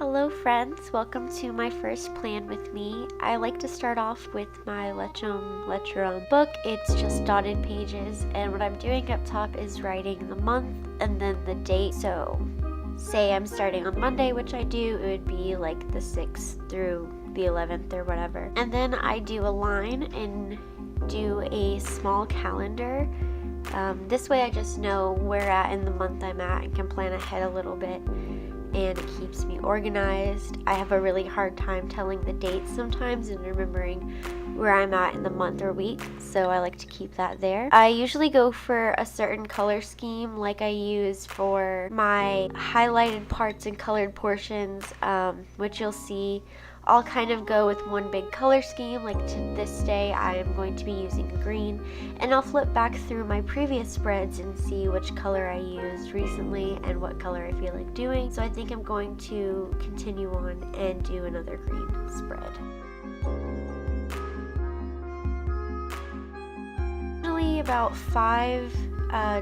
Hello friends, welcome to my first plan with me. I like to start off with my Lechem Lecherum book. It's just dotted pages, and what I'm doing up top is writing the month and then the date. So say I'm starting on Monday, which I do, it would be like the 6th through the 11th or whatever. And then I do a line and do a small calendar. This way I just know where at in the month I'm at and can plan ahead a little bit, and it keeps me organized. I have a really hard time telling the dates sometimes and remembering where I'm at in the month or week, so I like to keep that there. I usually go for a certain color scheme like I use for my highlighted parts and colored portions, which you'll see I'll kind of go with one big color scheme. Like to this day I am going to be using green, and I'll flip back through my previous spreads and see which color I used recently and what color I feel like doing. So I think I'm going to continue on and do another green spread. Usually about 5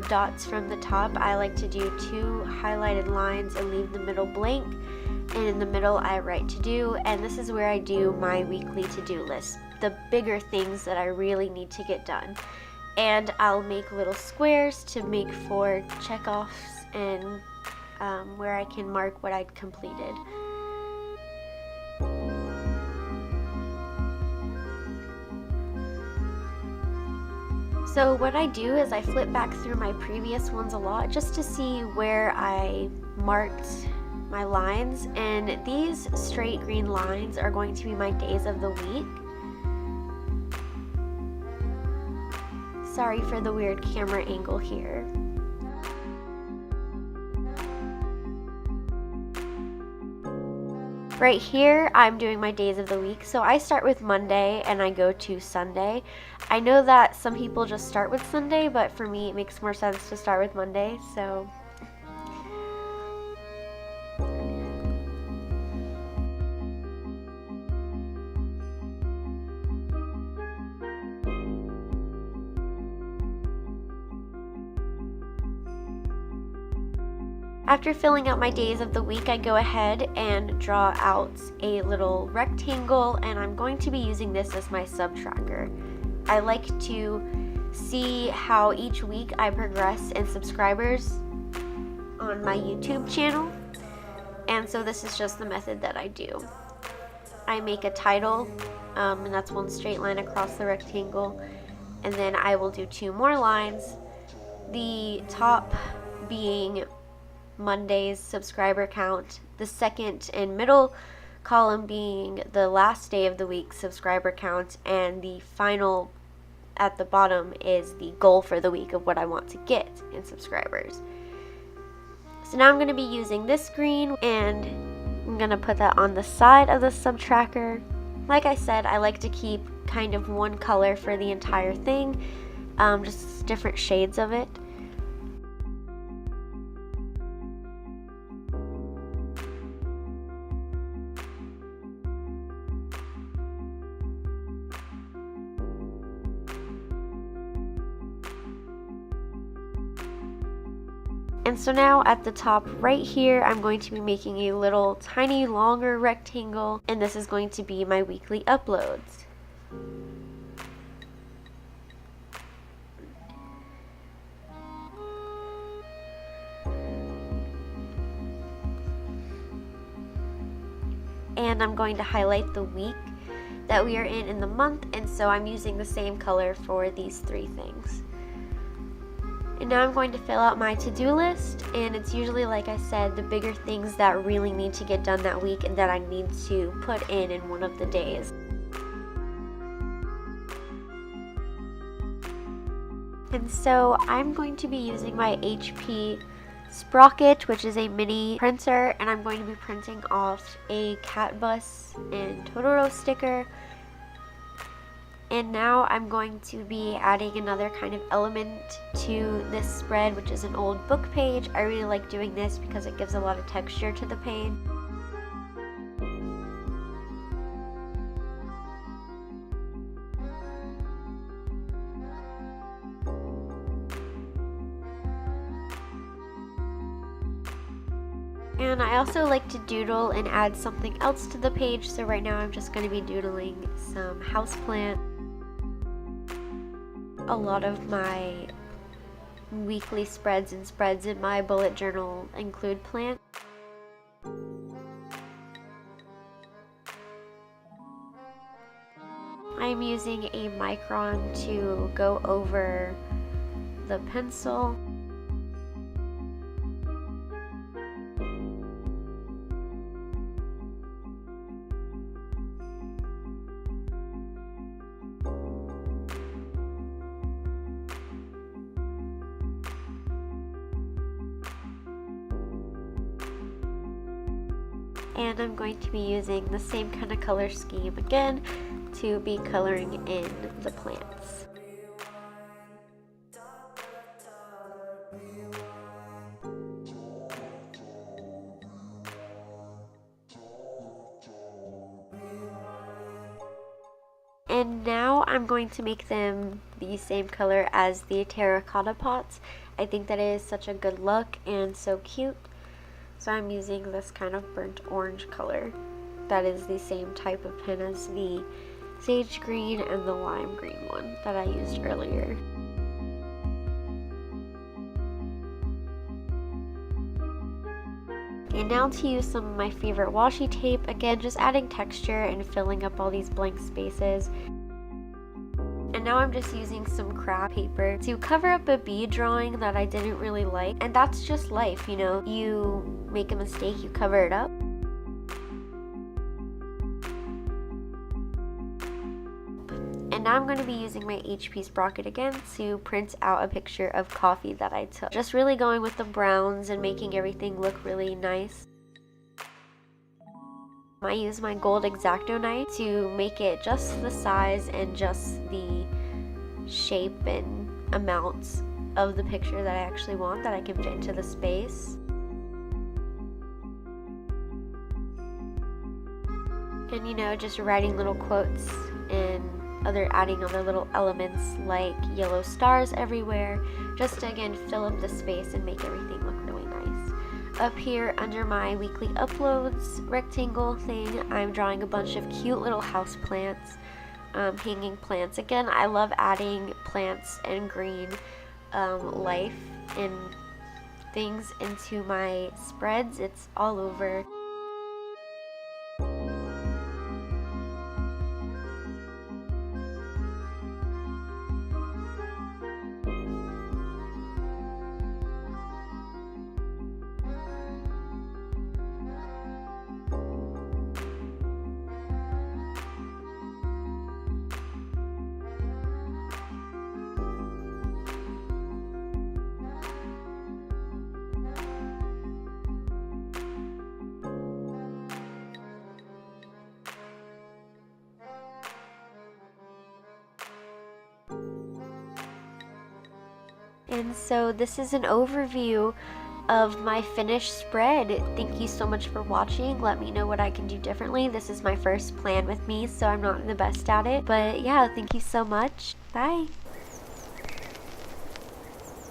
dots from the top. I like to do 2 highlighted lines and leave the middle blank, and in the middle I write to do, and this is where I do my weekly to-do list, the bigger things that I really need to get done. And I'll make little squares to make for check-offs and where I can mark what I'd completed. So what I do is I flip back through my previous ones a lot just to see where I marked my lines, and these straight green lines are going to be my days of the week. Sorry for the weird camera angle here. Right here, I'm doing my days of the week. So I start with Monday and I go to Sunday. I know that some people just start with Sunday, but for me it makes more sense to start with Monday. So after filling out my days of the week, I go ahead and draw out a little rectangle, and I'm going to be using this as my sub-tracker. I like to see how each week I progress in subscribers on my YouTube channel, and so this is just the method that I do. I make a title, and that's one straight line across the rectangle, and then I will do 2 more lines, the top being Monday's subscriber count, the second and middle column being the last day of the week subscriber count, and the final at the bottom is the goal for the week of what I want to get in subscribers. So now I'm going to be using this green, and I'm going to put that on the side of the sub-tracker. Like I said, I like to keep kind of one color for the entire thing, just different shades of it. And so now at the top right here, I'm going to be making a little tiny longer rectangle, and this is going to be my weekly uploads. And I'm going to highlight the week that we are in the month, and so I'm using the same color for these 3 things. And now I'm going to fill out my to-do list, and it's usually, like I said, the bigger things that really need to get done that week and that I need to put in one of the days. And so I'm going to be using my HP Sprocket, which is a mini printer, and I'm going to be printing off a Cat Bus and Totoro sticker. And now I'm going to be adding another kind of element to this spread, which is an old book page. I really like doing this because it gives a lot of texture to the page. And I also like to doodle and add something else to the page, so right now I'm just going to be doodling some houseplant. A lot of my weekly spreads and spreads in my bullet journal include plants. I'm using a micron to go over the pencil. And I'm going to be using the same kind of color scheme again to be coloring in the plants. And now I'm going to make them the same color as the terracotta pots. I think that is such a good look and so cute. So I'm using this kind of burnt orange color that is the same type of pen as the sage green and the lime green one that I used earlier. And now to use some of my favorite washi tape, again just adding texture and filling up all these blank spaces. And now I'm just using some craft paper to cover up a bee drawing that I didn't really like. And that's just life, you know. You make a mistake, you cover it up. And now I'm going to be using my HP Sprocket again to print out a picture of coffee that I took. Just really going with the browns and making everything look really nice. I use my gold X-Acto knife to make it just the size and just the shape and amounts of the picture that I actually want, that I can fit into the space. And you know, just writing little quotes and adding other little elements like yellow stars everywhere, just to again fill up the space and make everything look really nice. Up here under my weekly uploads rectangle thing, I'm drawing a bunch of cute little house plants, hanging plants. Again, I love adding plants and green life and things into my spreads. It's all over. And so this is an overview of my finished spread. Thank you so much for watching. Let me know what I can do differently. This is my first plan with me, so I'm not the best at it. But yeah, thank you so much. Bye.